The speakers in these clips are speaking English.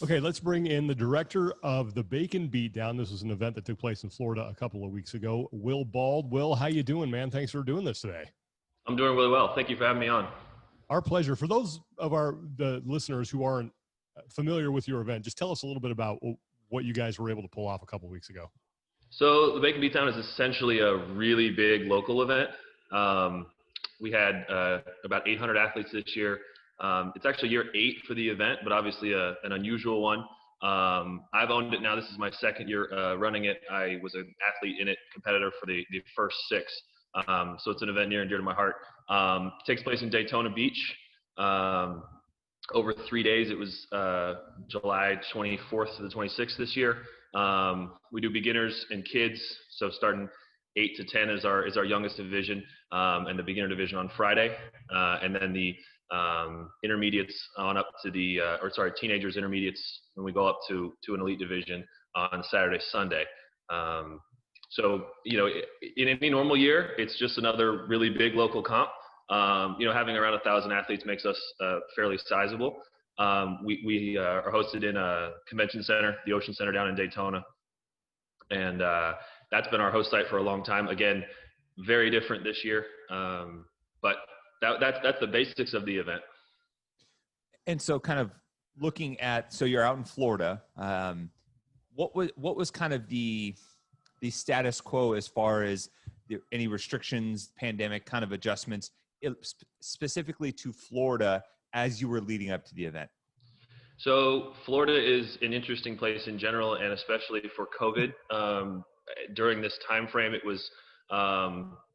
Okay, let's bring in the director of the Bacon Beatdown. This was an event that took place in Florida a couple of weeks ago. Will Bald. Will, how you doing, man? Thanks for doing this today. I'm doing really well. Thank you for having me on. Our pleasure. For those of the listeners who aren't familiar with your event, just tell us a little bit about what you guys were able to pull off a couple of weeks ago. So the Bacon Beatdown is essentially a really big local event. We had about 800 athletes this year. It's actually year 8 for the event, but obviously an unusual one. I've owned it now. This is my second year running it. I was an athlete in it, competitor for the first 6. So it's an event near and dear to my heart. It takes place in Daytona Beach over 3 days. It was July 24th to the 26th this year. We do beginners and kids, so starting 8 to 10 is our youngest division, and the beginner division on Friday, and then the intermediates on up to teenagers, intermediates, when we go up to an elite division on Saturday, Sunday. So, in any normal year, it's just another really big local comp. Having around 1,000 athletes makes us fairly sizable. We are hosted in a convention center, the Ocean Center down in Daytona. And that's been our host site for a long time. Again, very different this year. But that's the basics of the event. And so kind of looking at, so you're out in Florida. What was kind of the status quo as far as any restrictions, pandemic kind of adjustments, specifically to Florida as you were leading up to the event? So Florida is an interesting place in general, and especially for COVID. During this time frame, it was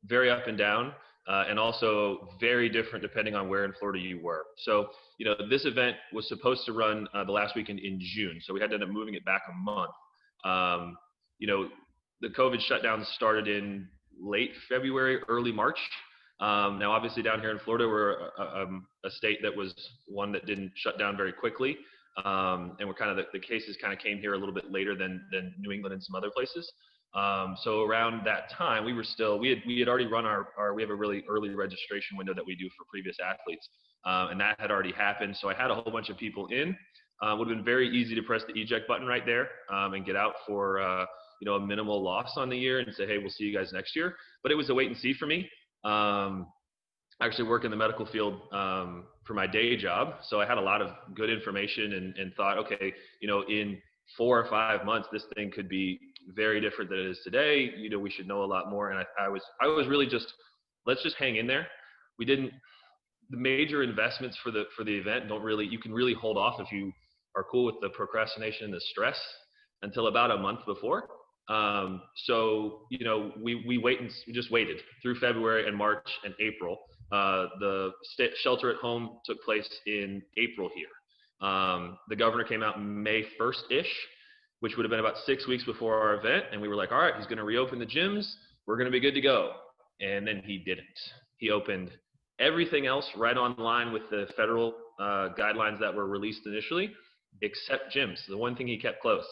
very up and down, and also very different depending on where in Florida you were. So, this event was supposed to run the last weekend in June, so we had to end up moving it back a month. The COVID shutdown started in late February, early March. Now, obviously, down here in Florida, we're a state that was one that didn't shut down very quickly, and we're kind of the cases kind of came here a little bit later than New England and some other places. So around that time, we had already run we have a really early registration window that we do for previous athletes, and that had already happened. So I had a whole bunch of people in. Would have been very easy to press the eject button right there and get out for a minimal loss on the year and say, hey, we'll see you guys next year. But it was a wait and see for me. I actually work in the medical field for my day job, so I had a lot of good information and thought, okay, in 4 or 5 months, this thing could be very different than it is today. We should know a lot more. And I was really just, let's just hang in there. The major investments for the event you can really hold off if you are cool with the procrastination and the stress until about a month before. So, we just waited through February and March and April. The shelter at home took place in April here. The governor came out May 1st-ish, which would have been about 6 weeks before our event. And we were like, all right, he's going to reopen the gyms. We're going to be good to go. And then he didn't. He opened everything else right on line with the federal guidelines that were released initially, except gyms. The one thing he kept closed.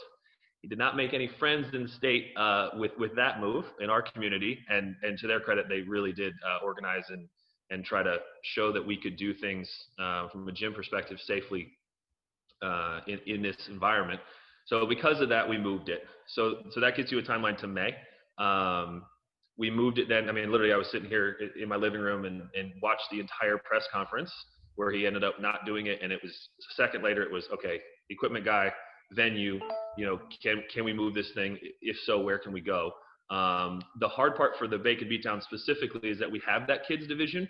He did not make any friends in the state with that move in our community. And to their credit, they really did organize and try to show that we could do things from a gym perspective safely in this environment. So because of that, we moved it. So that gets you a timeline to May. We moved it then. I mean, literally, I was sitting here in my living room and watched the entire press conference where he ended up not doing it. And it was a second later, it was, okay, equipment guy, venue, can we move this thing? If so, where can we go? The hard part for the Bacon Beatdown specifically is that we have that kids division,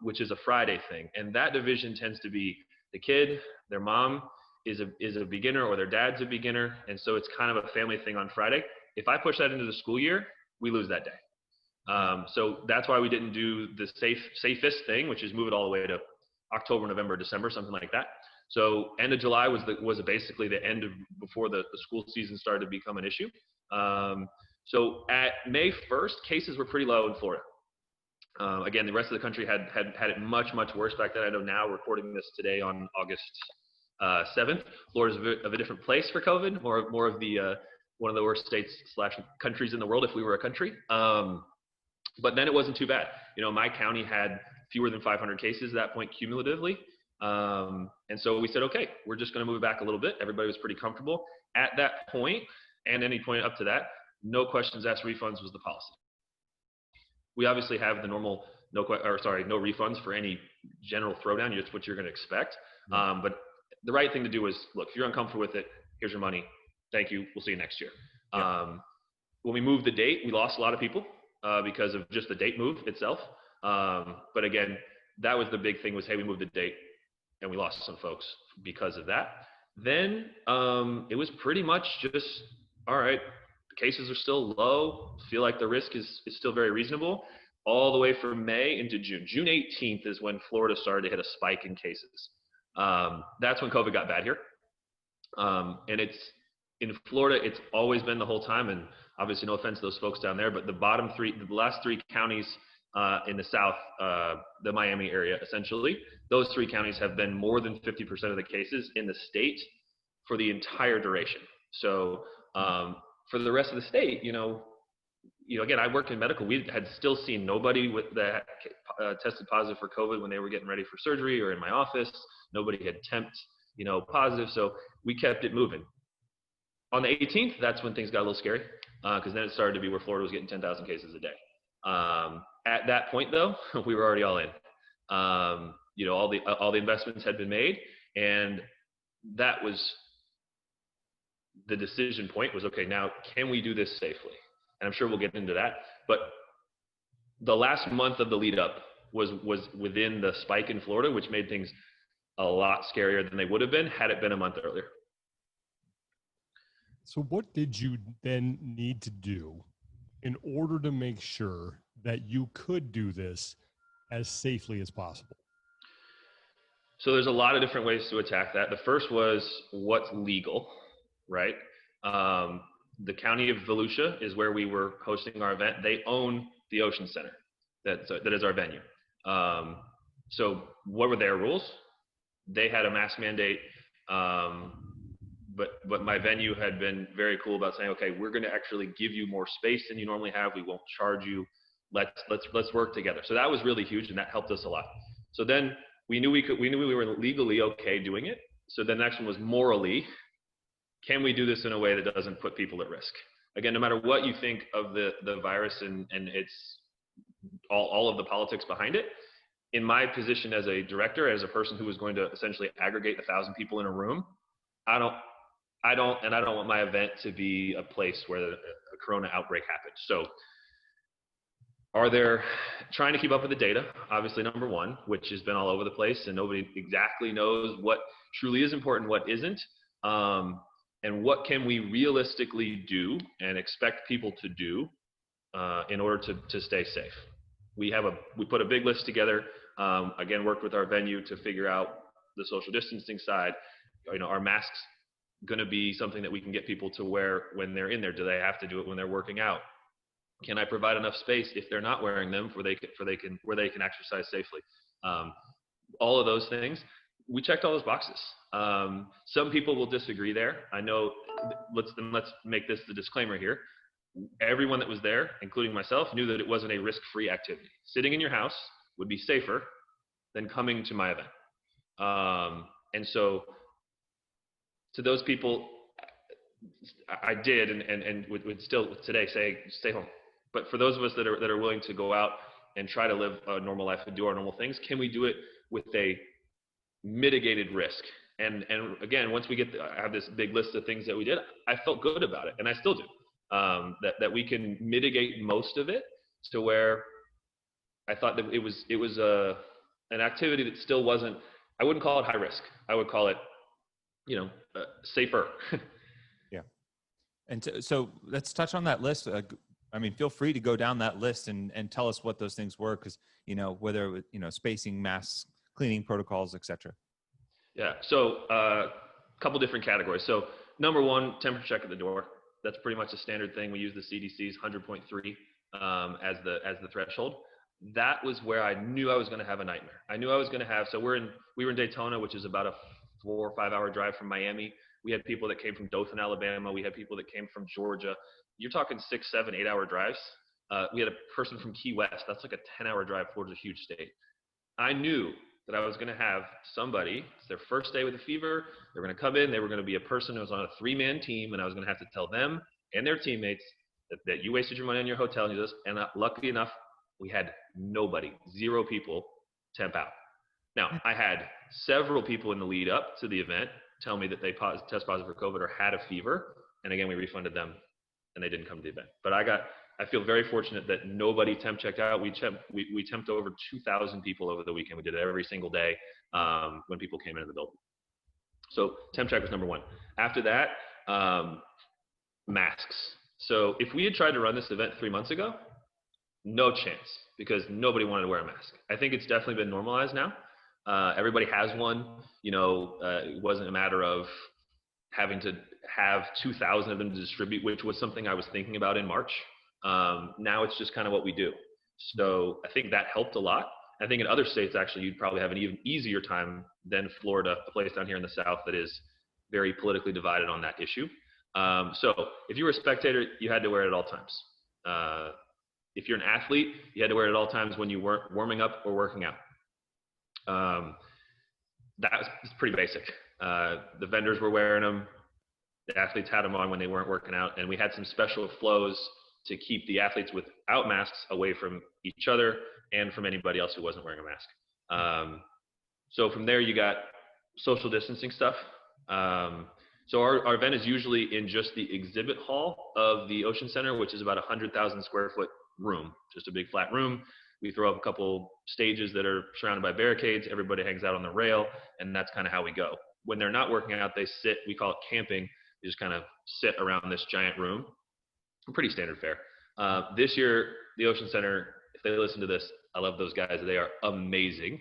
which is a Friday thing. And that division tends to be the kid, their mom is a beginner or their dad's a beginner. And so it's kind of a family thing on Friday. If I push that into the school year, we lose that day. So that's why we didn't do the safest thing, which is move it all the way to October, November, December, something like that. So end of July was basically the end of before the school season started to become an issue. So at May 1st, cases were pretty low in Florida. Again, the rest of the country had it much, much worse back then. I know now, recording this today on August 7th, Florida's of a different place for COVID, more of the one of the worst states / countries in the world if we were a country. But then it wasn't too bad. My county had fewer than 500 cases at that point cumulatively. And so we said, okay, we're just going to move it back a little bit. Everybody was pretty comfortable at that point, and any point up to that, no questions asked refunds was the policy. We obviously have the normal no refunds for any general throwdown. It's what you're going to expect. But the right thing to do is, look, if you're uncomfortable with it, here's your money. Thank you. We'll see you next year. When we moved the date, we lost a lot of people because of just the date move itself. But again, that was the big thing was, hey, we moved the date and we lost some folks because of that. Then it was pretty much just, all right, the cases are still low. Feel like the risk is still very reasonable. All the way from May into June. June 18th is when Florida started to hit a spike in cases. That's when COVID got bad here. And it's in Florida, it's always been the whole time. And obviously no offense to those folks down there, but the last three counties in the South, the Miami area, essentially, those three counties have been more than 50% of the cases in the state for the entire duration. So for the rest of the state, again, I worked in medical. We had still seen nobody that tested positive for COVID when they were getting ready for surgery or in my office. Nobody had temped, positive. So we kept it moving. On the 18th, that's when things got a little scary because then it started to be where Florida was getting 10,000 cases a day. At that point, though, we were already all in. All the investments had been made, and that was the decision point. Was okay. Now, can we do this safely? And I'm sure we'll get into that. But the last month of the lead up was within the spike in Florida, which made things a lot scarier than they would have been had it been a month earlier. So what did you then need to do in order to make sure that you could do this as safely as possible? So there's a lot of different ways to attack that. The first was what's legal, right? The county of Volusia is where we were hosting our event. They own the Ocean Center. That is our venue. So what were their rules? They had a mask mandate. But my venue had been very cool about saying, okay, we're going to actually give you more space than you normally have. We won't charge you. Let's work together. So that was really huge, and that helped us a lot. So then we knew we were legally okay doing it. So the next one was morally, can we do this in a way that doesn't put people at risk? Again, no matter what you think of the virus and its all of the politics behind it, in my position as a director, as a person who was going to essentially aggregate 1,000 people in a room, I don't want my event to be a place where a corona outbreak happened. So are there trying to keep up with the data, obviously number one, which has been all over the place and nobody exactly knows what truly is important, what isn't, and what can we realistically do and expect people to do in order to stay safe. We put a big list together, again, worked with our venue to figure out the social distancing side. Are masks going to be something that we can get people to wear when they're in there? Do they have to do it when they're working out? Can I provide enough space if they're not wearing them where they can exercise safely? All of those things, we checked all those boxes. Some people will disagree there. I know. Let's make this the disclaimer here. Everyone that was there, including myself, knew that it wasn't a risk-free activity. Sitting in your house would be safer than coming to my event. And so, to those people, I did and would still today say, stay home. But for those of us that are willing to go out and try to live a normal life and do our normal things, can we do it with a mitigated risk? And again, once I have this big list of things that we did, I felt good about it, and I still do. That we can mitigate most of it to where I thought that it was an activity that still wasn't. I wouldn't call it high risk. I would call it, safer. Yeah. And so let's touch on that list. Feel free to go down that list and tell us what those things were, because, whether, spacing, masks, cleaning protocols, et cetera. Yeah. So a couple different categories. So number one, temperature check at the door. That's pretty much a standard thing. We use the CDC's 100.3 as the threshold. That was where I knew I was going to have a nightmare. I knew I was going to have. So we were in Daytona, which is about a 4 or 5 hour drive from Miami. We had people that came from Dothan, Alabama. We had people that came from Georgia. You're talking 6, 7, 8 hour drives. We had a person from Key West. That's like a 10 hour drive. Florida's a huge state. I knew that I was going to have somebody, it's their first day with a fever, they're going to come in, they were going to be a person who was on a 3-man team, and I was going to have to tell them and their teammates that you wasted your money on your hotel and this. And luckily enough, we had nobody, 0 people temp out. Now, I had several people in the lead up to the event tell me that they test positive for COVID or had a fever. And again, we refunded them and they didn't come to the event. But I feel very fortunate that nobody temp checked out. We temped over 2,000 people over the weekend. We did it every single day when people came into the building. So temp check was number 1. After that, masks. So if we had tried to run this event 3 months ago, no chance, because nobody wanted to wear a mask. I think it's definitely been normalized now. Everybody has one. It wasn't a matter of having to have 2,000 of them to distribute, which was something I was thinking about in March. Now it's just kind of what we do. So I think that helped a lot. I think in other states, actually, you'd probably have an even easier time than Florida, a place down here in the South that is very politically divided on that issue. So if you were a spectator, you had to wear it at all times. If you're an athlete, you had to wear it at all times when you weren't warming up or working out. That was pretty basic. The vendors were wearing them. The athletes had them on when they weren't working out. And we had some special flows to keep the athletes without masks away from each other and from anybody else who wasn't wearing a mask. So from there, you got social distancing stuff. So our event is usually in just the exhibit hall of the Ocean Center, which is about 100,000 square foot room, just a big flat room. We throw up a couple stages that are surrounded by barricades. Everybody hangs out on the rail, and that's kind of how we go. When they're not working out, they sit, we call it camping. They just kind of sit around this giant room. Pretty standard fare. This year, the Ocean Center, if they listen to this, I love those guys. They are amazing.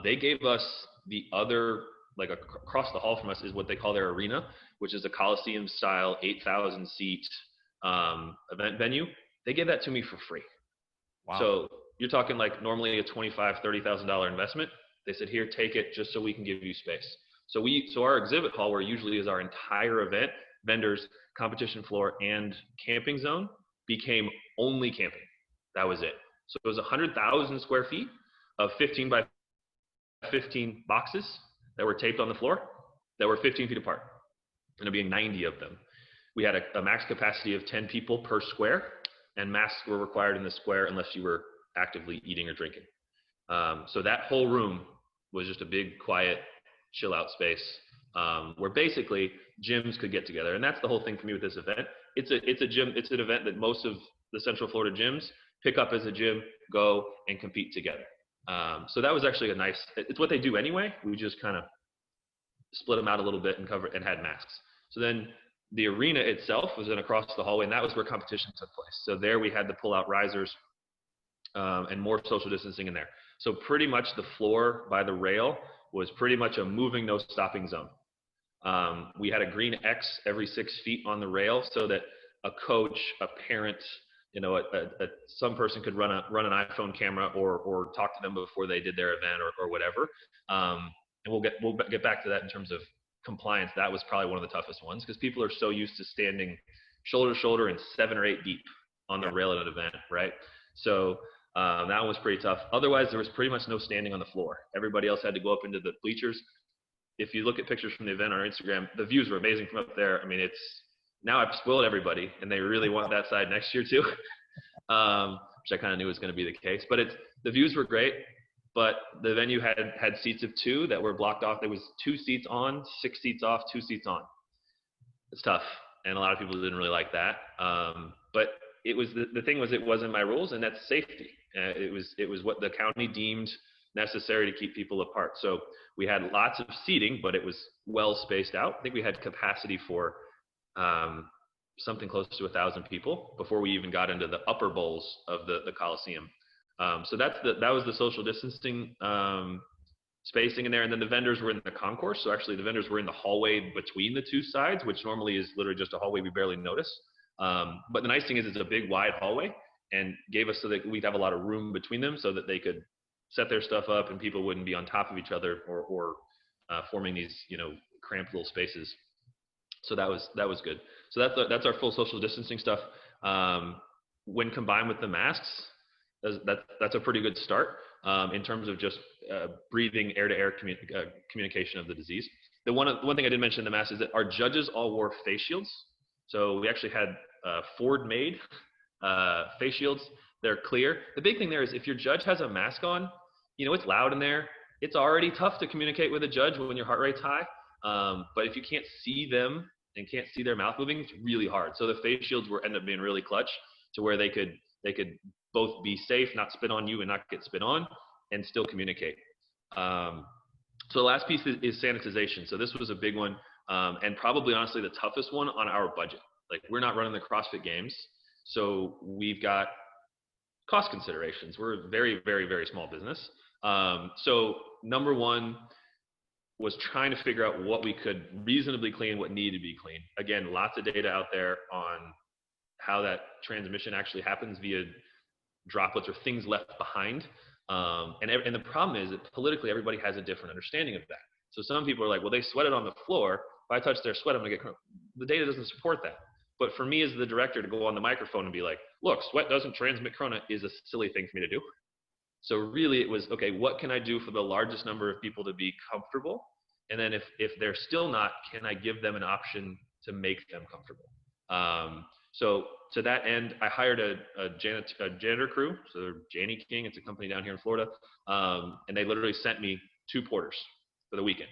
They gave us the other, like across the hall from us is what they call their arena, which is a Coliseum style 8,000 seat event venue. They gave that to me for free. Wow. So you're talking like normally a $25,000, $30,000 investment. They said, here, take it just so we can give you space. So our exhibit hall, where usually is our entire event, vendors, competition floor, and camping zone, became only camping. That was it. So it was 100,000 square feet of 15 by 15 boxes that were taped on the floor that were 15 feet apart. And there'd be 90 of them. We had a max capacity of 10 people per square, and masks were required in the square unless you were actively eating or drinking. So that whole room was just a big, quiet, chill out space where basically gyms could get together. And that's the whole thing for me with this event. It's an event that most of the Central Florida gyms pick up as a gym, go and compete together. So that was actually it's what they do anyway. We just kind of split them out a little bit and had masks. So then the arena itself was then across the hallway, and that was where competition took place. So there we had the pull-out risers and more social distancing in there. So pretty much the floor by the rail was pretty much a moving, no stopping zone. We had a green X every 6 feet on the rail so that a coach, a parent, some person could run an iPhone camera or talk to them before they did their event or whatever. And we'll get back to that in terms of compliance. That was probably one of the toughest ones because people are so used to standing shoulder to shoulder and 7 or 8 deep on the rail at an event, right? So that one was pretty tough. Otherwise, there was pretty much no standing on the floor. Everybody else had to go up into the bleachers. If you look at pictures from the event on our Instagram, the views were amazing from up there. I mean, now I've spoiled everybody, and they really want that side next year too, which I kind of knew was going to be the case. But the views were great, but the venue had seats of 2 that were blocked off. There was 2 seats on, 6 seats off, 2 seats on. It's tough, and a lot of people didn't really like that. But it was the thing was it wasn't my rules, and that's safety. It was what the county deemed necessary to keep people apart. So we had lots of seating, but it was well spaced out. I think we had capacity for something close to 1,000 people before we even got into the upper bowls of the Coliseum. So that was the social distancing spacing in there. And then the vendors were in the concourse. So actually the vendors were in the hallway between the 2 sides, which normally is literally just a hallway we barely notice. But the nice thing is it's a big wide hallway and gave us so that we'd have a lot of room between them so that they could set their stuff up and people wouldn't be on top of each other or forming these, cramped little spaces. So that was good. So that's our full social distancing stuff. When combined with the masks, that's a pretty good start in terms of just breathing air-to-air communication of the disease. The one thing I did mention in the mass is that our judges all wore face shields. So we actually had Ford-made face shields. They're clear. The big thing there is if your judge has a mask on, it's loud in there. It's already tough to communicate with a judge when your heart rate's high. But if you can't see them and can't see their mouth moving, it's really hard. So the face shields end up being really clutch to where they could both be safe, not spit on you and not get spit on, and still communicate. So the last piece is sanitization. So this was a big one, and probably honestly the toughest one on our budget. Like, we're not running the CrossFit Games, so we've got cost considerations. We're a very, very, very small business. So number one was trying to figure out what we could reasonably clean, what needed to be clean. Again, lots of data out there on how that transmission actually happens via droplets or things left behind. And the problem is that politically everybody has a different understanding of that. So some people are like, well, they sweated on the floor. If I touch their sweat, I'm gonna get corona. The data doesn't support that. But for me as the director to go on the microphone and be like, look, sweat doesn't transmit corona is a silly thing for me to do. So really it was, okay, what can I do for the largest number of people to be comfortable? And then if they're still not, can I give them an option to make them comfortable? So to that end, I hired a janitor crew. So they're Janie King. It's a company down here in Florida. And they literally sent me 2 porters for the weekend.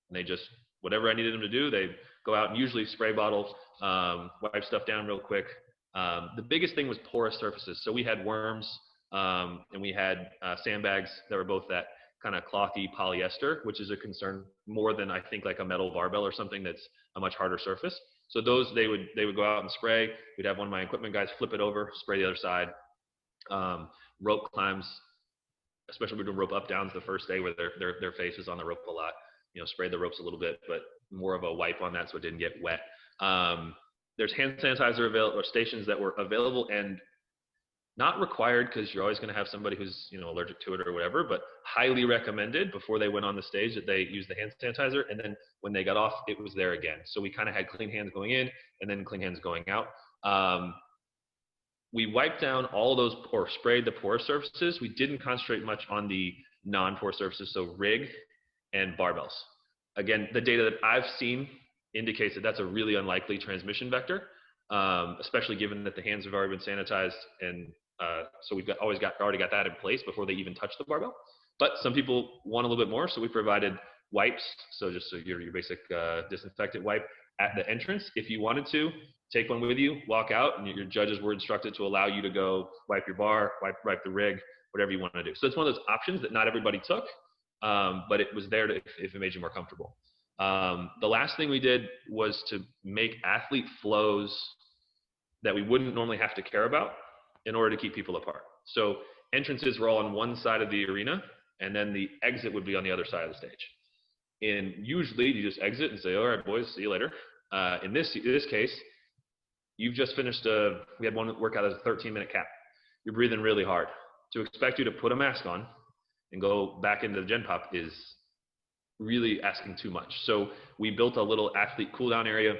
And they just, whatever I needed them to do, they go out and usually spray bottles, wipe stuff down real quick. The biggest thing was porous surfaces. So we had worms, and we had sandbags that were both that kind of clothy polyester, which is a concern more than I think like a metal barbell or something that's a much harder surface. So those, they would go out and spray. We'd have one of my equipment guys flip it over, spray the other side. Rope climbs, especially we're doing rope up downs the first day where their face is on the rope a lot. Spray the ropes a little bit, but more of a wipe on that so it didn't get wet. There's hand sanitizer available, or stations that were available and not required because you're always going to have somebody who's allergic to it or whatever, but highly recommended before they went on the stage that they use the hand sanitizer. And then when they got off, it was there again. So we kind of had clean hands going in and then clean hands going out. We wiped down all those or sprayed the porous surfaces. We didn't concentrate much on the non-porous surfaces, so rig and barbells. Again, the data that I've seen indicates that that's a really unlikely transmission vector, especially given that the hands have already been sanitized, and so we've already got that in place before they even touch the barbell. But some people want a little bit more, so we provided wipes. So just your basic disinfectant wipe at the entrance. If you wanted to, take one with you, walk out, and your judges were instructed to allow you to go wipe your bar, wipe the rig, whatever you want to do. So it's one of those options that not everybody took, but it was there if it made you more comfortable. The last thing we did was to make athlete flows that we wouldn't normally have to care about in order to keep people apart. So entrances were all on one side of the arena, and then the exit would be on the other side of the stage. And usually you just exit and say, all right, boys, see you later. In this case, you've just finished we had one workout as a 13-minute cap. You're breathing really hard. To expect you to put a mask on and go back into the Gen Pop is really asking too much. So we built a little athlete cool down area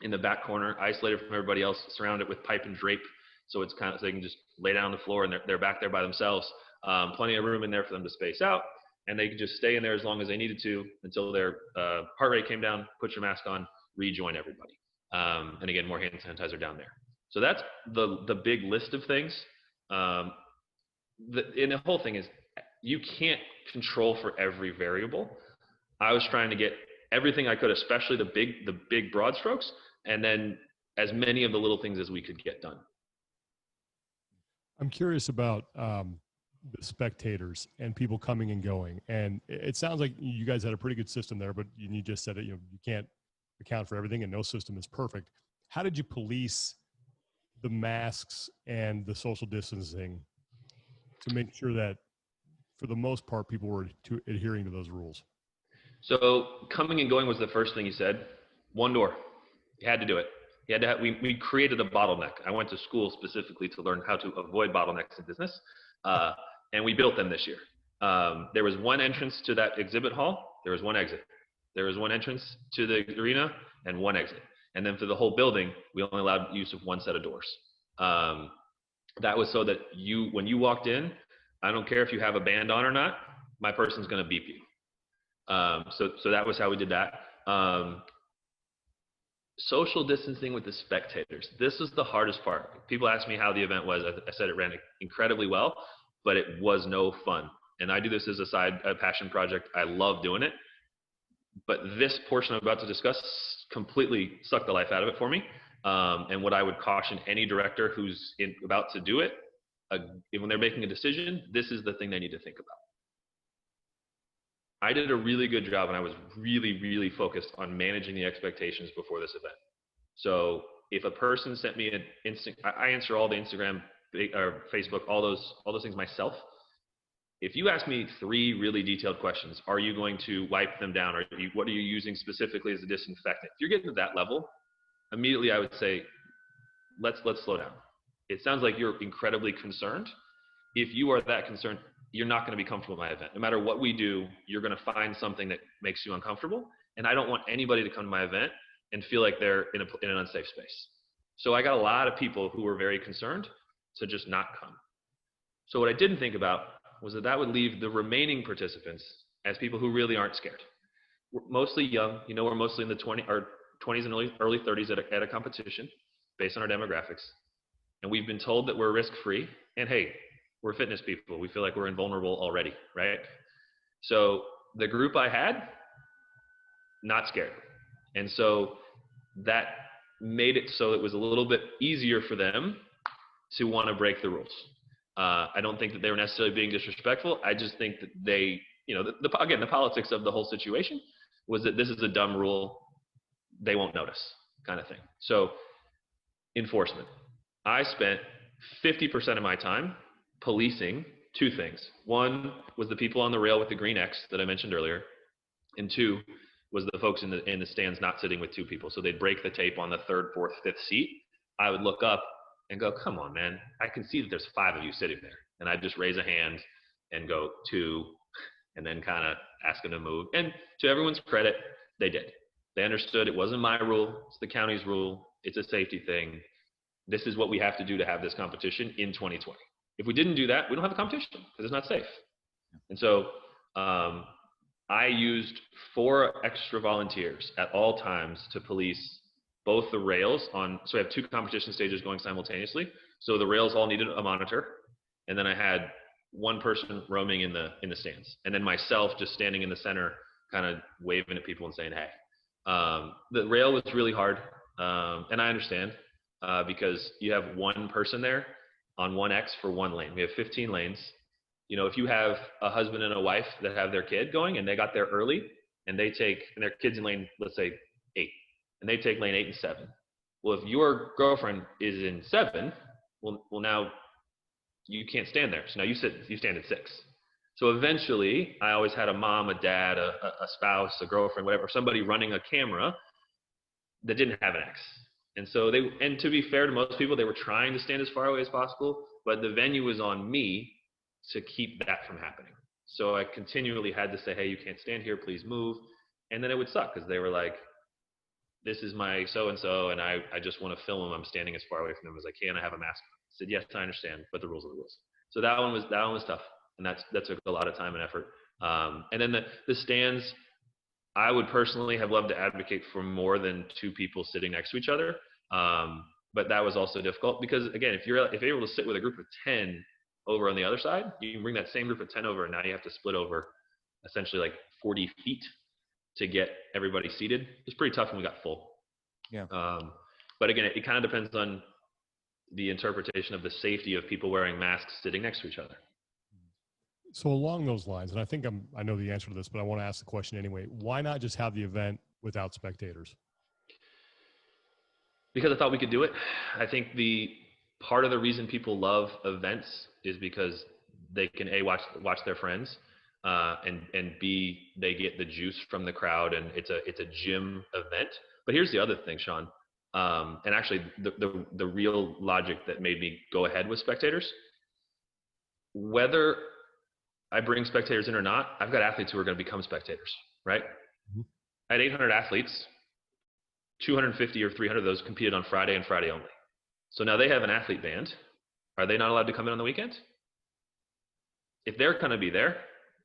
in the back corner, isolated from everybody else, surrounded with pipe and drape. So it's kind of, so they can just lay down on the floor and they're back there by themselves. Plenty of room in there for them to space out, and they could just stay in there as long as they needed to until their heart rate came down, put your mask on, rejoin everybody. And again, more hand sanitizer down there. So that's the big list of things. And the whole thing is you can't control for every variable. I was trying to get everything I could, especially the big broad strokes, and then as many of the little things as we could get done. I'm curious about the spectators and people coming and going. And it sounds like you guys had a pretty good system there, but you just said it, you can't account for everything and no system is perfect. How did you police the masks and the social distancing to make sure that for the most part, people were adhering to those rules? So coming and going was the first thing you said. One door. You had to do it. You had to we created a bottleneck. I went to school specifically to learn how to avoid bottlenecks in business, and we built them this year. There was one entrance to that exhibit hall. There was one exit. There was one entrance to the arena and one exit. And then for the whole building, we only allowed use of one set of doors. That was so that when you walked in, I don't care if you have a band on or not, my person's going to beep you. So that was how we did that. Social distancing with the spectators. This was the hardest part. People ask me how the event was. I said it ran incredibly well, but it was no fun. And I do this as a passion project. I love doing it. But this portion I'm about to discuss completely sucked the life out of it for me. And what I would caution any director who's about to do it, when they're making a decision, this is the thing they need to think about. I did a really good job, and I was really, really focused on managing the expectations before this event. So if a person sent me an I answer all the Instagram or Facebook, all those things myself. If you ask me 3 really detailed questions, are you going to wipe them down? What are you using specifically as a disinfectant? If you're getting to that level, immediately I would say, let's slow down. It sounds like you're incredibly concerned. If you are that concerned, you're not going to be comfortable at my event. No matter what we do, you're going to find something that makes you uncomfortable. And I don't want anybody to come to my event and feel like they're in an unsafe space. So I got a lot of people who were very concerned to just not come. So what I didn't think about was that would leave the remaining participants as people who really aren't scared. We're mostly young. We're mostly in the 20s and early 30s at a competition based on our demographics. And we've been told that we're risk-free. And hey, we're fitness people. We feel like we're invulnerable already, right? So the group I had, not scared. And so that made it so it was a little bit easier for them to want to break the rules. I don't think that they were necessarily being disrespectful. I just think that they, again, the politics of the whole situation was that this is a dumb rule. They won't notice kind of thing. So enforcement. I spent 50% of my time policing 2 things. 1 was the people on the rail with the green X that I mentioned earlier. And 2 was the folks in the stands not sitting with 2 people. So they'd break the tape on the 3rd, 4th, 5th seat. I would look up and go, come on, man. I can see that there's 5 of you sitting there. And I'd just raise a hand and go 2, and then kind of ask them to move. And to everyone's credit, they did. They understood it wasn't my rule. It's the county's rule. It's a safety thing. This is what we have to do to have this competition in 2020. If we didn't do that, we don't have a competition because it's not safe. And so I used 4 extra volunteers at all times to police both the rails so we have 2 competition stages going simultaneously. So the rails all needed a monitor. And then I had 1 person roaming in the stands. And then myself just standing in the center, kind of waving at people and saying, hey. The rail was really hard. And I understand because you have 1 person there on 1X for 1 lane. We have 15 lanes. If you have a husband and a wife that have their kid going and they got there early and their kid's in lane, let's say 8, and they take lane 8 and 7. Well, if your girlfriend is in 7, well now you can't stand there. So now you stand at 6. So eventually I always had a mom, a dad, a spouse, a girlfriend, whatever, somebody running a camera that didn't have an X. And so and to be fair to most people, they were trying to stand as far away as possible, but the venue was on me to keep that from happening. So I continually had to say, hey, you can't stand here, please move. And then it would suck because they were like, this is my so-and-so, and I just want to film them. I'm standing as far away from them as I can. I have a mask on. I said, yes, I understand, but the rules are the rules. So that one was tough, and that took a lot of time and effort. And then the stands, I would personally have loved to advocate for more than 2 people sitting next to each other. But that was also difficult because, again, if you're able to sit with a group of 10 over on the other side, you can bring that same group of 10 over, and now you have to split over essentially like 40 feet to get everybody seated. It's pretty tough when we got full. Yeah. But again, it kind of depends on the interpretation of the safety of people wearing masks sitting next to each other. So along those lines, and I think I know the answer to this, but I want to ask the question anyway. Why not just have the event without spectators? Because I thought we could do it. I think the part of the reason people love events is because they can watch their friends, and B, they get the juice from the crowd, and it's a gym event. But here's the other thing, Sean, and actually the real logic that made me go ahead with spectators. Whether I bring spectators in or not, I've got athletes who are going to become spectators, right? Mm-hmm. I had 800 athletes. 250 or 300 of those competed on Friday and Friday only. So now they have an athlete band. Are they not allowed to come in on the weekend? If they're going to be there,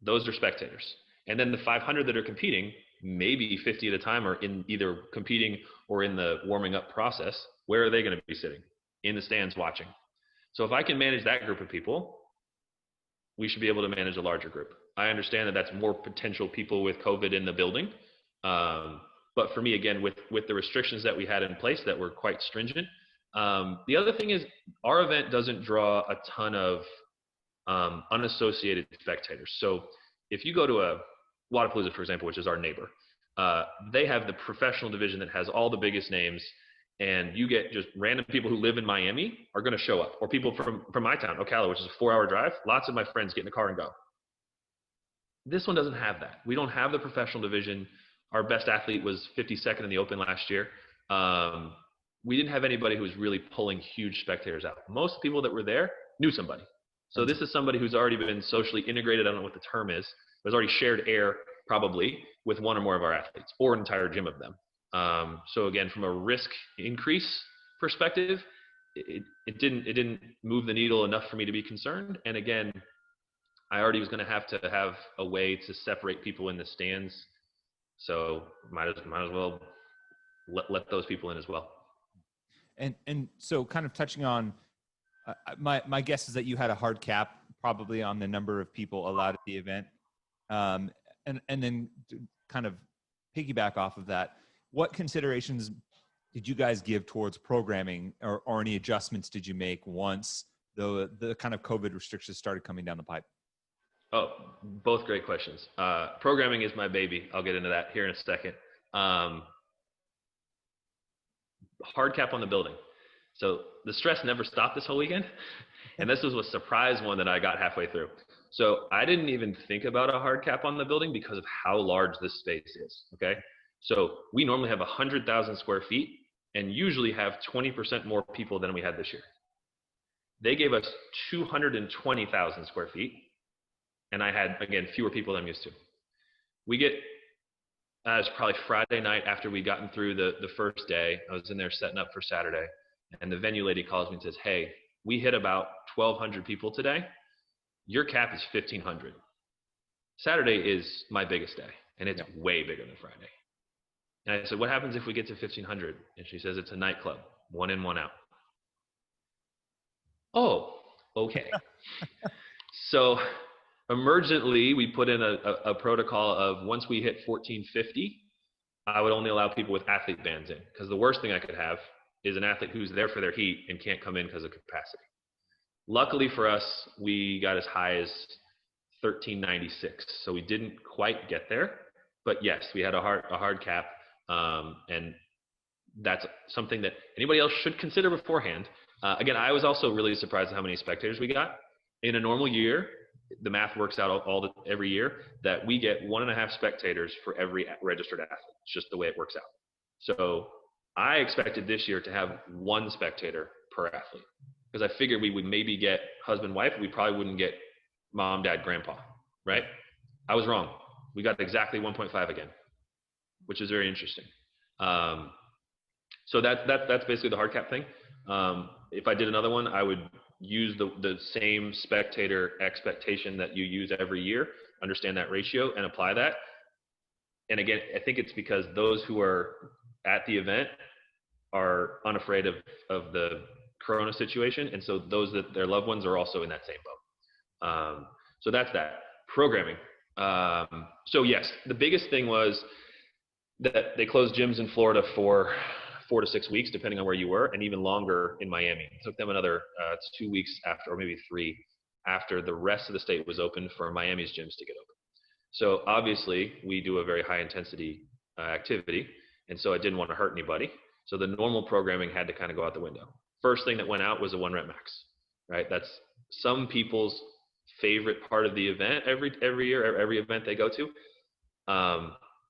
Those are spectators. And then the 500 that are competing, maybe 50 at a time are in either competing or in the warming up process. Where are they going to be sitting? In the stands watching. So if I can manage that group of people, we should be able to manage a larger group. I understand that that's more potential people with COVID in the building. But for me, again, with the restrictions that we had in place that were quite stringent, the other thing is our event doesn't draw a ton of unassociated spectators. So if you go to a Wodapalooza, for example, which is our neighbor, they have the professional division that has all the biggest names, and you get just random people who live in Miami are going to show up, or people from my town, Ocala, which is a 4-hour drive. Lots of my friends get in the car and go. This one doesn't have that. We don't have the professional division. Our best athlete was 52nd in the Open last year. We didn't have anybody who was really pulling huge spectators out. Most people that were there knew somebody. So this is somebody who's already been socially integrated. I don't know what the term is. There's already shared air probably with one or more of our athletes, or an entire gym of them. So again, from a risk increase perspective, it didn't move the needle enough for me to be concerned. And again, I already was going to have a way to separate people in the stands. So might as well let those people in as well. And so kind of touching on, my guess is that you had a hard cap probably on the number of people allowed at the event. And then to kind of piggyback off of that, what considerations did you guys give towards programming, or any adjustments did you make once the kind of COVID restrictions started coming down the pipe? Oh, both great questions. Programming is my baby. I'll get into that here in a second. Hard cap on the building. So the stress never stopped this whole weekend. And this was a surprise one that I got halfway through. So I didn't even think about a hard cap on the building because of how large this space is. Okay. So we normally have 100,000 square feet and usually have 20% more people than we had this year. They gave us 220,000 square feet. And I had, again, fewer people than I'm used to. We get, it was probably Friday night after we'd gotten through the first day. I was in there setting up for Saturday. And the venue lady calls me and says, hey, we hit about 1,200 people today. Your cap is 1,500. Saturday is my biggest day, and it's way bigger than Friday. And I said, what happens if we get to 1,500? And she says, it's a nightclub, 1 in, 1 out. Oh, okay. So emergently, we put in a protocol of once we hit 1,450, I would only allow people with athlete bands in, because the worst thing I could have is an athlete who's there for their heat and can't come in because of capacity. Luckily for us, we got as high as 1,396, so we didn't quite get there. But yes, we had a hard cap, and that's something that anybody else should consider beforehand. Again, I was also really surprised at how many spectators we got. In a normal year, the math works out every year that we get 1.5 spectators for every registered athlete. It's just the way it works out. So I expected this year to have 1 spectator per athlete, because I figured we would maybe get husband, wife. We probably wouldn't get mom, dad, grandpa, right? I was wrong. We got exactly 1.5 again, which is very interesting. So that's basically the hard cap thing. If I did another one, I would use the same spectator expectation that you use every year, understand that ratio and apply that. And again, I think it's because those who are at the event are unafraid of the Corona situation. And so those that their loved ones are also in that same boat. So that's that. Programming. So yes, the biggest thing was that they closed gyms in Florida for 4 to 6 weeks, depending on where you were, and even longer in Miami. It took them another 2 weeks after, or maybe 3, after the rest of the state was open for Miami's gyms to get open. So obviously we do a very high intensity activity, and so I didn't want to hurt anybody. So the normal programming had to kind of go out the window. First thing that went out was a 1 rep max, right? That's some people's favorite part of the event every year, every event they go to.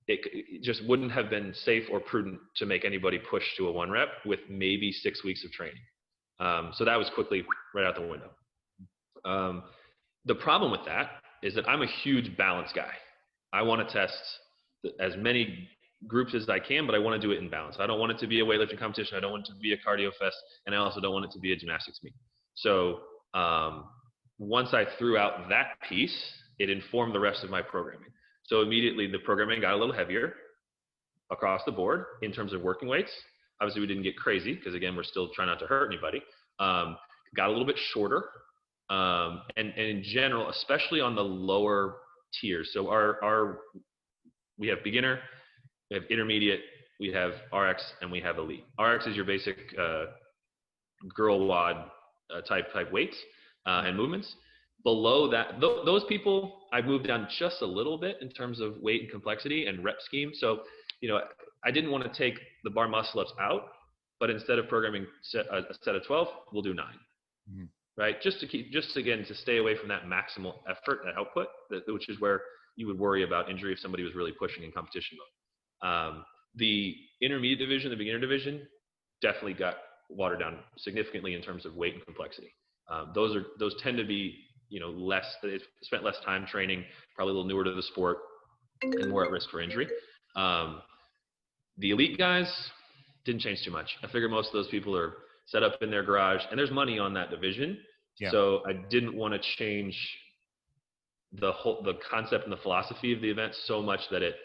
It just wouldn't have been safe or prudent to make anybody push to a 1 rep with maybe 6 weeks of training. So that was quickly right out the window. The problem with that is that I'm a huge balance guy. I want to test as many groups as I can, but I want to do it in balance. I don't want it to be a weightlifting competition. I don't want it to be a cardio fest, and I also don't want it to be a gymnastics meet. So once I threw out that piece, it informed the rest of my programming. So immediately the programming got a little heavier across the board in terms of working weights. Obviously we didn't get crazy because again, we're still trying not to hurt anybody. Got a little bit shorter. And in general, especially on the lower tiers. So we have beginner, we have intermediate, we have RX, and we have elite. RX is your basic girl WOD type weights and movements. Below that, those people, I've moved down just a little bit in terms of weight and complexity and rep scheme. So, I didn't want to take the bar muscle ups out, but instead of programming a set of 12, we'll do 9. Mm-hmm. Right? Just to stay away from that maximal effort and output, which is where you would worry about injury if somebody was really pushing in competition mode. The intermediate division, the beginner division, definitely got watered down significantly in terms of weight and complexity. Those tend to be, less, they've spent less time training, probably a little newer to the sport and more at risk for injury. The elite guys didn't change too much. I figure most of those people are set up in their garage and there's money on that division. Yeah. So I didn't want to change the concept and the philosophy of the event so much that it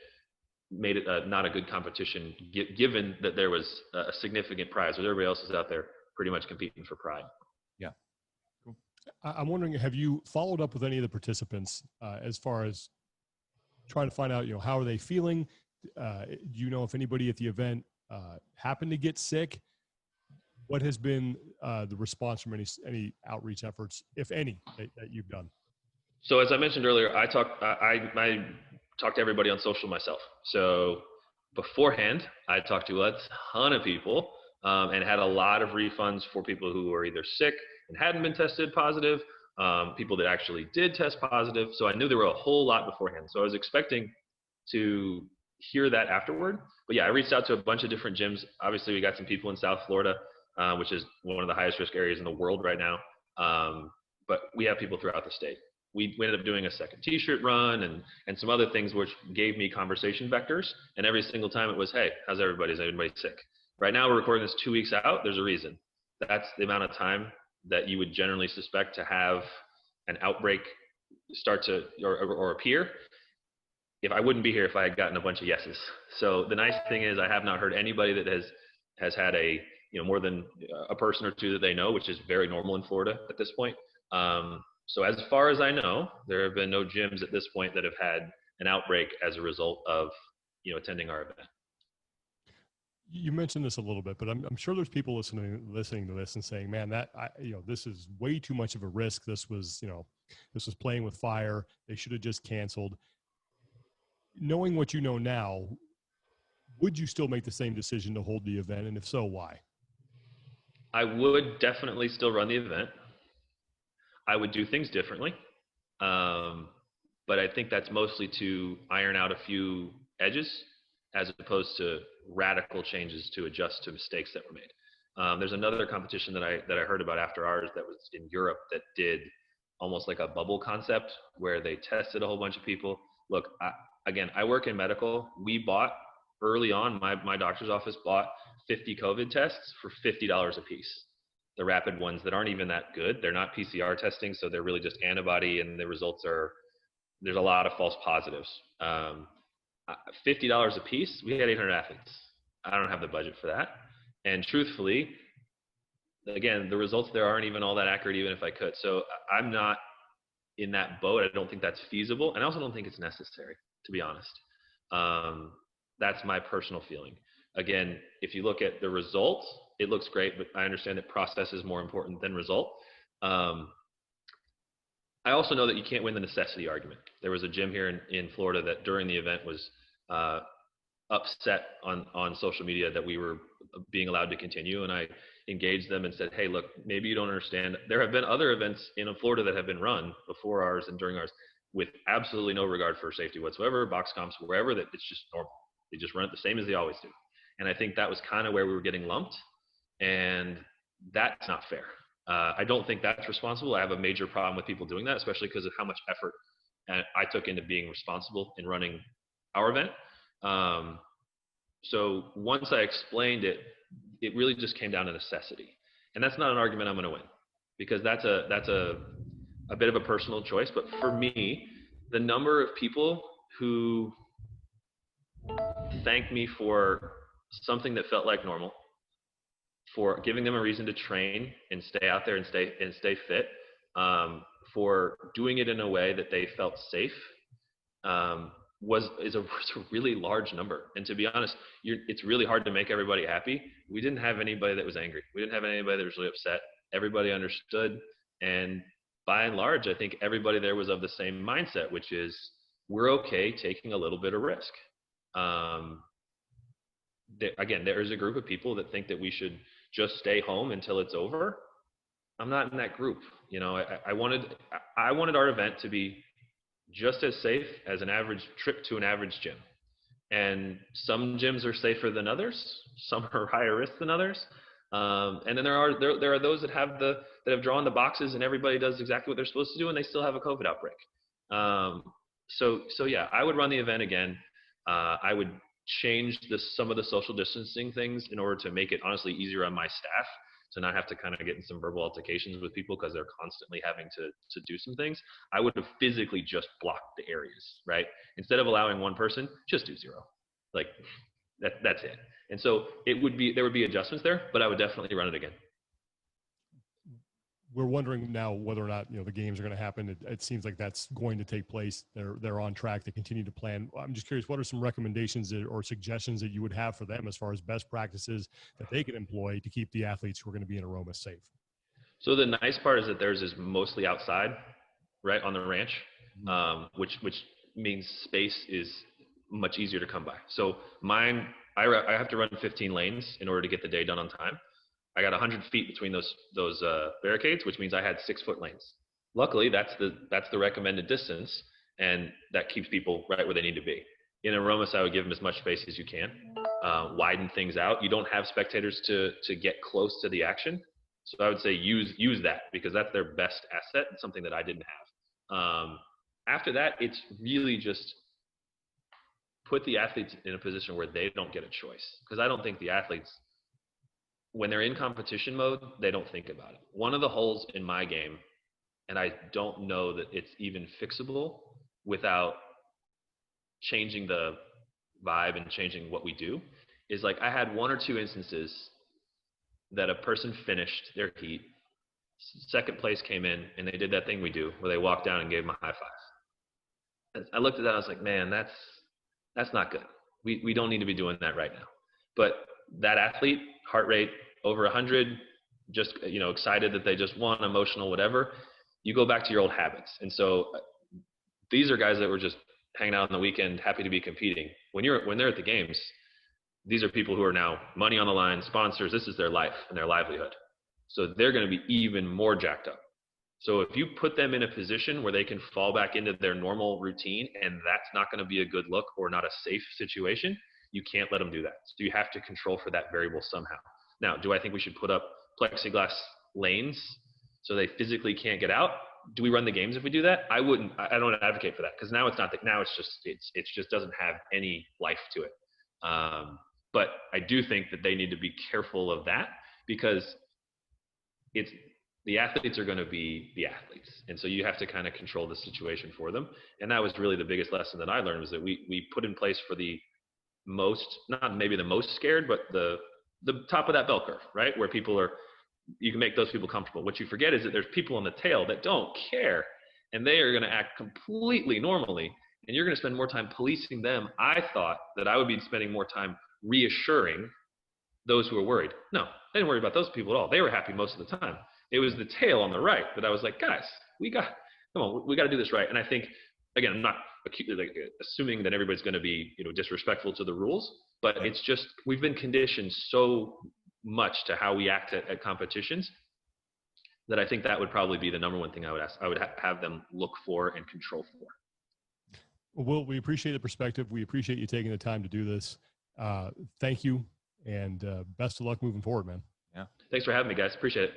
made it not a good competition, given that there was a significant prize, where everybody else is out there pretty much competing for pride. Yeah. Cool. I'm wondering, have you followed up with any of the participants as far as trying to find out, how are they feeling? Do you know if anybody at the event happened to get sick? What has been the response from any outreach efforts, if any, that you've done? So as I mentioned earlier, I talked to everybody on social myself. So beforehand, I talked to a ton of people and had a lot of refunds for people who were either sick and hadn't been tested positive, people that actually did test positive. So I knew there were a whole lot beforehand. So I was expecting to hear that afterward. But yeah, I reached out to a bunch of different gyms. Obviously, we got some people in South Florida, which is one of the highest risk areas in the world right now. But we have people throughout the state. We ended up doing a second t-shirt run and some other things which gave me conversation vectors. And every single time it was, hey, how's everybody? Is everybody sick? Right now we're recording this 2 weeks out. There's a reason. That's the amount of time that you would generally suspect to have an outbreak start to or appear. If I wouldn't be here if I had gotten a bunch of yeses. So the nice thing is I have not heard anybody that has had a, more than a person or two that they know, which is very normal in Florida at this point. So as far as I know, there have been no gyms at this point that have had an outbreak as a result of, attending our event. You mentioned this a little bit, but I'm sure there's people listening to this and saying, man, this is way too much of a risk. This was playing with fire. They should have just canceled. Knowing what you know now, would you still make the same decision to hold the event? And if so, why? I would definitely still run the event. I would do things differently. But I think that's mostly to iron out a few edges as opposed to radical changes to adjust to mistakes that were made. There's another competition that I heard about after ours that was in Europe that did almost like a bubble concept where they tested a whole bunch of people. Look, I work in medical. We bought early on, my doctor's office bought 50 COVID tests for $50 a piece. The rapid ones that aren't even that good. They're not PCR testing, so they're really just antibody, and the results there's a lot of false positives. $50 a piece, we had 800 athletes. I don't have the budget for that. And truthfully, again, the results there aren't even all that accurate, even if I could. So I'm not in that boat. I don't think that's feasible. And I also don't think it's necessary, to be honest. That's my personal feeling. Again, if you look at the results, it looks great, but I understand that process is more important than result. I also know that you can't win the necessity argument. There was a gym here in Florida that during the event was upset on social media that we were being allowed to continue. And I engaged them and said, hey, look, maybe you don't understand. There have been other events in Florida that have been run before ours and during ours with absolutely no regard for safety whatsoever, box comps, wherever, that it's just normal. They just run it the same as they always do. And I think that was kind of where we were getting lumped. And that's not fair. I don't think that's responsible. I have a major problem with people doing that, especially because of how much effort I took into being responsible in running our event. So once I explained it, it really just came down to necessity. And that's not an argument I'm going to win, because that's a bit of a personal choice. But for me, the number of people who thanked me for something that felt like normal, for giving them a reason to train and stay out there and stay fit, for doing it in a way that they felt safe, is a really large number. And to be honest, it's really hard to make everybody happy. We didn't have anybody that was angry. We didn't have anybody that was really upset. Everybody understood. And by and large, I think everybody there was of the same mindset, which is we're okay taking a little bit of risk. Again, there is a group of people that think that we should just stay home until it's over. I'm not in that group. You know, I wanted our event to be just as safe as an average trip to an average gym. And some gyms are safer than others. Some are higher risk than others. And then there are those that have drawn the boxes and everybody does exactly what they're supposed to do and they still have a COVID outbreak. So yeah, I would run the event again. I would change some of the social distancing things in order to make it honestly easier on my staff to not have to kind of get in some verbal altercations with people because they're constantly having to do some things. I would have physically just blocked the areas, right? Instead of allowing one person, just do 0. Like that's it. And so there would be adjustments there, but I would definitely run it again. We're wondering now whether or not, you know, the games are going to happen. It seems like that's going to take place. They're on track to continue to plan. I'm just curious, what are some recommendations or suggestions that you would have for them as far as best practices that they can employ to keep the athletes who are going to be in Aroma safe? So the nice part is that theirs is mostly outside, right, on the ranch, which means space is much easier to come by. So mine, I have to run 15 lanes in order to get the day done on time. I got 100 feet between those barricades, which means I had 6-foot lanes. Luckily, that's the recommended distance, and that keeps people right where they need to be. In Aromas, I would give them as much space as you can, widen things out. You don't have spectators to get close to the action, so I would say use that because that's their best asset. It's something that I didn't have. After that, it's really just put the athletes in a position where they don't get a choice, because I don't think the athletes, when they're in competition mode, they don't think about it. One of the holes in my game, and I don't know that it's even fixable without changing the vibe and changing what we do, is like I had 1 or 2 instances that a person finished their heat, second place came in, and they did that thing we do where they walked down and gave them a high five. I looked at that, I was like, man, that's not good. We don't need to be doing that right now. But that athlete, heart rate over 100, just, you know, excited that they just won, emotional, whatever, you go back to your old habits. And so these are guys that were just hanging out on the weekend, happy to be competing. When they're at the games, these are people who are now money on the line, sponsors. This is their life and their livelihood. So they're going to be even more jacked up. So if you put them in a position where they can fall back into their normal routine, and that's not going to be a good look or not a safe situation, you can't let them do that. So you have to control for that variable somehow. Now, do I think we should put up plexiglass lanes so they physically can't get out? Do we run the games if we do that? I wouldn't. I don't advocate for that, because now it's not that. Now it's just doesn't have any life to it. But I do think that they need to be careful of that, because the athletes are going to be the athletes, and so you have to kind of control the situation for them. And that was really the biggest lesson that I learned, was that we put in place for the most, not maybe the most scared, but the top of that bell curve, right? Where people are, you can make those people comfortable. What you forget is that there's people on the tail that don't care, and they are going to act completely normally, and you're going to spend more time policing them. I thought that I would be spending more time reassuring those who are worried. No, I didn't worry about those people at all. They were happy most of the time. It was the tail on the right that I was like, guys, we got to do this right. And I think, again, I'm not assuming that everybody's going to be, you know, disrespectful to the rules, but it's just, we've been conditioned so much to how we act at competitions that I think that would probably be the number one thing I would have them look for and control for. Well, we appreciate the perspective. We appreciate you taking the time to do this. Thank you, and best of luck moving forward, man. Yeah. Thanks for having me, guys. Appreciate it.